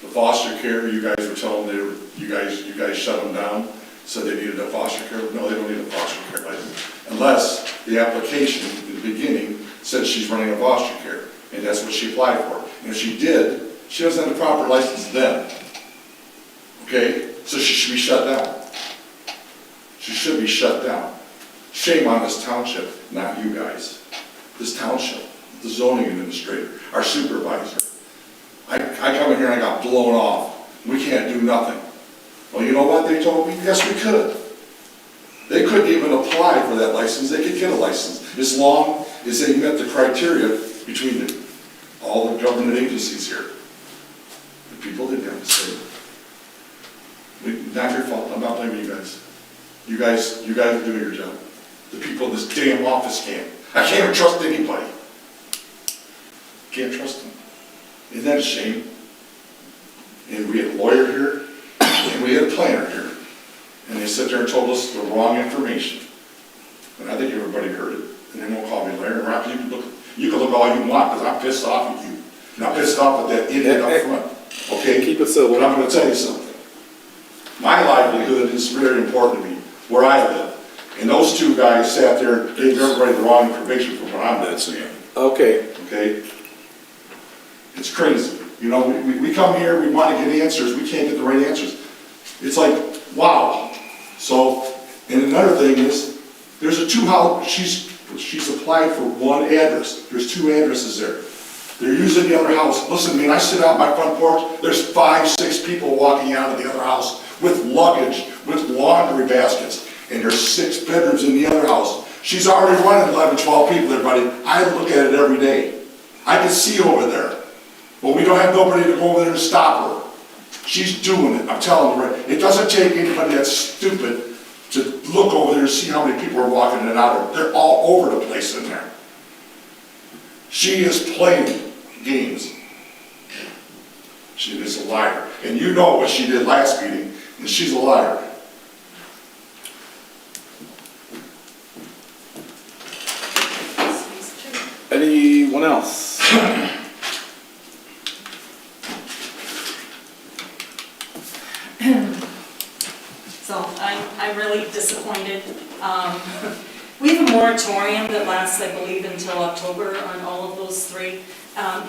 The foster care, you guys were telling them, you guys shut them down, said they needed a foster care. No, they don't need a foster care license. Unless the application in the beginning said she's running a foster care, and that's what she applied for. And if she did, she doesn't have the proper license then. Okay? So she should be shut down. She should be shut down. Shame on this township, not you guys. This township, the zoning administrator, our supervisor. I come in here and I got blown off. We can't do nothing. Well, you know what they told me? Yes, we could. They couldn't even apply for that license. They could get a license as long as they met the criteria between all the government agencies here. The people didn't have to say it. Not your fault. I'm not blaming you guys. You guys are doing your job. The people in this damn office can't. I can't even trust anybody. Can't trust them. Isn't that a shame? And we had a lawyer here, and we had a planner here. And they sat there and told us the wrong information. And I think everybody heard it. And they won't call me Larry and Rocky. You can look all you want, because I'm pissed off at you. And I'm pissed off at that idiot up front. Okay? Keep it civil. But I'm going to tell you something. My livelihood is very important to me, where I live. And those two guys sat there, gave everybody the wrong information from what I'm saying. Okay. Okay? It's crazy. You know, we come here, we want to get answers, we can't get the right answers. It's like, wow. So, and another thing is, there's a two-house, she's applied for one address. There's two addresses there. They're using the other house. Listen, man, I sit out my front porch, there's 5, 6 people walking out of the other house with luggage, with laundry baskets, and there's 6 bedrooms in the other house. She's already running 11, 12 people there, buddy. I look at it every day. I can see over there. But we don't have nobody to go over there and stop her. She's doing it, I'm telling you, right? It doesn't take anybody that's stupid to look over there and see how many people are walking in and out of it. They're all over the place in there. She is playing games. She is a liar. And you know what she did last meeting, and she's a liar. Anyone else? So I'm really disappointed. We have a moratorium that lasts, I believe, until October on all of those 3.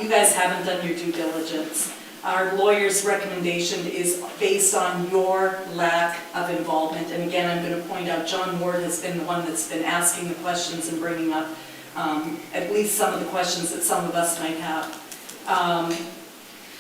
You guys haven't done your due diligence. Our lawyer's recommendation is based on your lack of involvement. And again, I'm going to point out, John Ward has been the one that's been asking the questions and bringing up at least some of the questions that some of us might have.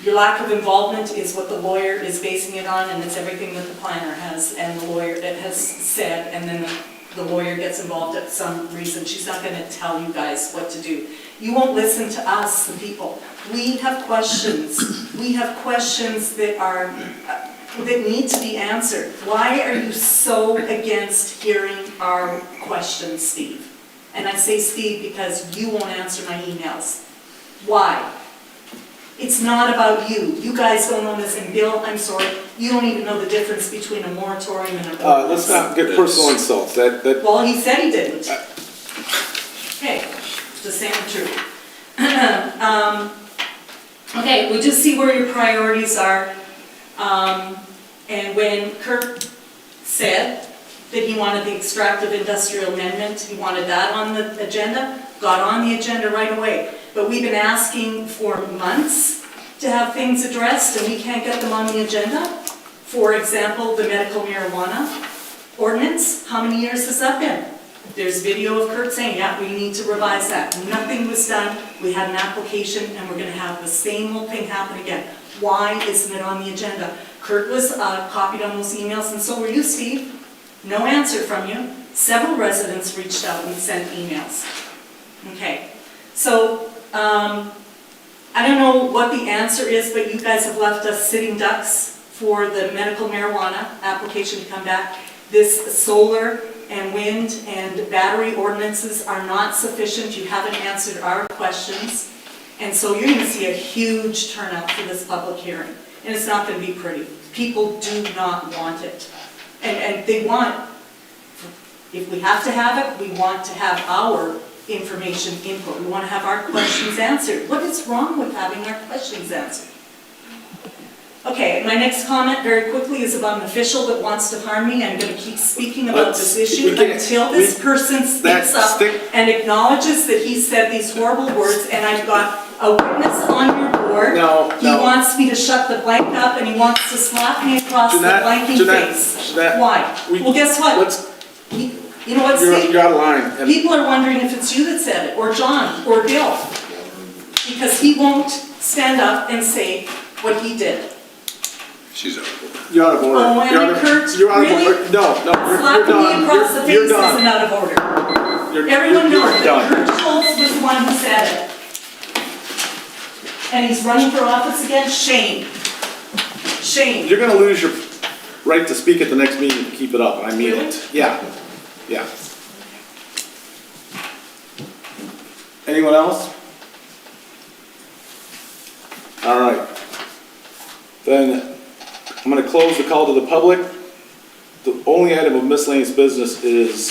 Your lack of involvement is what the lawyer is basing it on, and it's everything that the planner has and the lawyer has said, and then the lawyer gets involved at some reason. She's not going to tell you guys what to do. You won't listen to us, the people. We have questions. We have questions that are that need to be answered. Why are you so against hearing our questions, Steve? And I say Steve because you won't answer my emails. Why? It's not about you. You guys don't know this, and Bill, I'm sorry, you don't even know the difference between a moratorium and an ordinance. Let's not get personal insults, that, Well, he said he didn't. Okay, the same truth. Okay, we just see where your priorities are. And when Kurt said that he wanted the extractive industrial amendment, he wanted that on the agenda, got on the agenda right away. But we've been asking for months to have things addressed, and we can't get them on the agenda. For example, the medical marijuana ordinance, how many years has that been? There's video of Kurt saying, yeah, we need to revise that. Nothing was done. We had an application, and we're going to have the same old thing happen again. Why isn't it on the agenda? Kurt was copied on those emails, and so were you, Steve. No answer from you. Several residents reached out and sent emails. Okay, so I don't know what the answer is, but you guys have left us sitting ducks for the medical marijuana application to come back. This solar and wind and battery ordinances are not sufficient. You haven't answered our questions. And so you're going to see a huge turnout for this public hearing. And it's not going to be pretty. People do not want it. And they want, if we have to have it, we want to have our information input. We want to have our questions answered. What is wrong with having our questions answered? Okay, my next comment very quickly is about an official that wants to harm me. I'm going to keep speaking about this issue until this person speaks up and acknowledges that he said these horrible words, and I've got a witness on your board. He wants me to shut the blank up, and he wants to slap me across the blanking face. Why? Well, guess what? You know what, Steve? You're out of line. People are wondering if it's you that said it, or John, or Bill, because he won't stand up and say what he did. She's out of order. You're out of order. Oh, and Kurt, really? No, you're Slapping done. me across the face You're done. isn't out of order. Everyone knows that done. Kurt Schultz was the one who said it. And he's running for office again? Shame. Shame. You're gonna lose your right to speak at the next meeting if you keep it up, I mean Really? it. Yeah, yeah. Anyone else? All right. Then I'm gonna close the call to the public. The only item of miscellaneous business is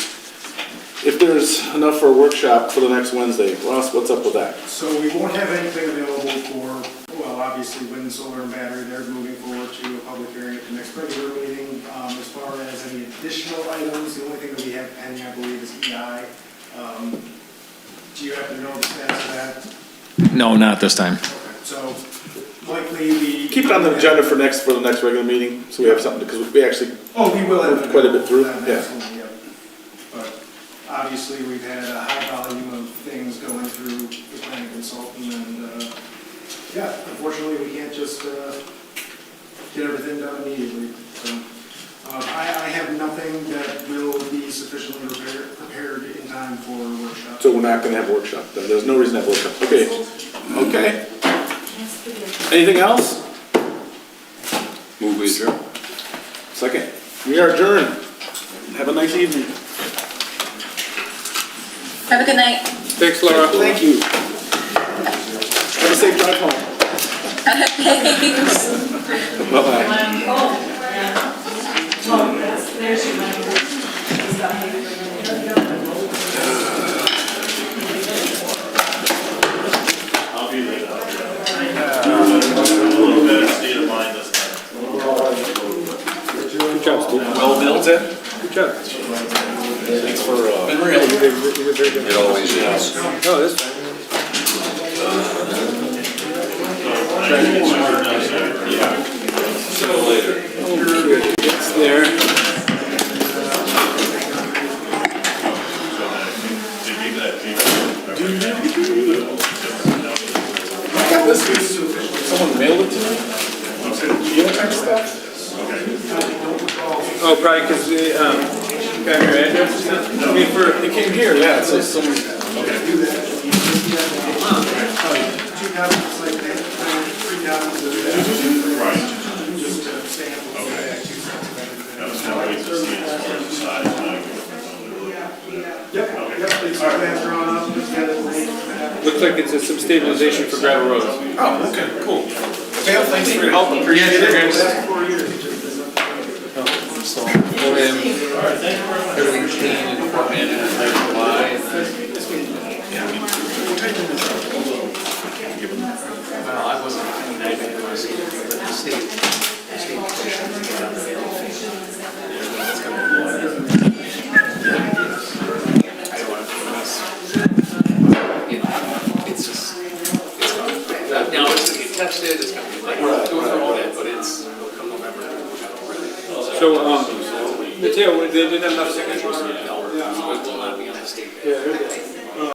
if there's enough for a workshop for the next Wednesday. Ross, what's up with that? So we won't have anything available for, well, obviously wind, solar, and battery. They're moving forward to a public hearing at the next regular meeting. As far as any additional items, the only thing that we have pending, I believe, is EI. Do you happen to know the status of that? No, not this time. Okay, so likely we... Keep it on the agenda for the next regular meeting, so we have something, because we actually Oh, we will have quite a bit through, yeah. Absolutely, yeah. But obviously, we've had a high volume of things going through the planning consultant, and yeah, unfortunately, we can't just get everything done immediately. So I have nothing that will be sufficiently prepared in time for a workshop. So we're not gonna have a workshop, then there's no reason to have a workshop. Okay, okay. Anything else? Move we adjourn. Second. We are adjourned. Have a nice evening. Have a good night. Thanks, Laura. Thank you. Have a safe drive home. Thanks. Bye-bye. There's your money. I'll be there. A little better state of mind this time. Good job, Steve. Well, Bill, that's it? Good job. Thanks for, You did very good. It always is. No, that's fine. See you later. It's there. I got this, someone mailed it to me? Geotax stuff? Oh, probably because they, got your address or something? I mean, for, It came here, yeah, it says someone. It's like they have 3 copies of that. Right. Just to stamp. Okay. size, and I can. Yep, please, plans drawn up, put together the rate. Looks like it's some stabilization for gravel roads. Oh, okay, cool. Dale, thanks for your help, appreciate it. Last 4 years, it's just been up. Everything's clean and formatted and I apply. Well, I wasn't, I didn't want to see it, but the state petition to get on the It's going to be I don't want to mess. You know, it's just, it's going to, now it's going to get tested, it's going to be like, go through all that, but it's, come November, really. So, Mateo, they didn't have enough signatures? No, it will not be on the state. Yeah,